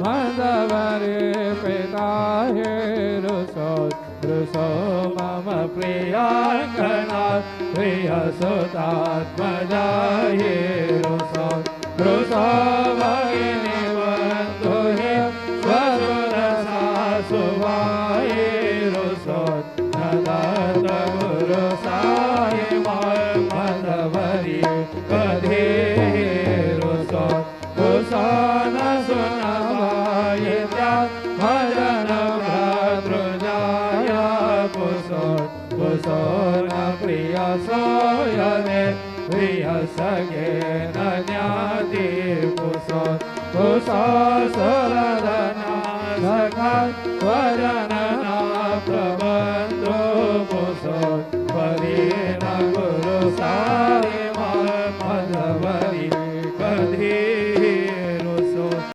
मन्दवरे पिता हे रुसो मम प्रियाङ्गना प्रियसुतात्मजा हे रुसो भगिनी बन्धु हे स्वरुरसासुवाये रुसो नदत गुरु साई मन्दवरी कधे रुसो कुशन सुनवाये भजन भद्रुजाय कुशोन प्रिय सोयने प्रिय सगे न ज्ञाति कुशो सुरधना सखा भजन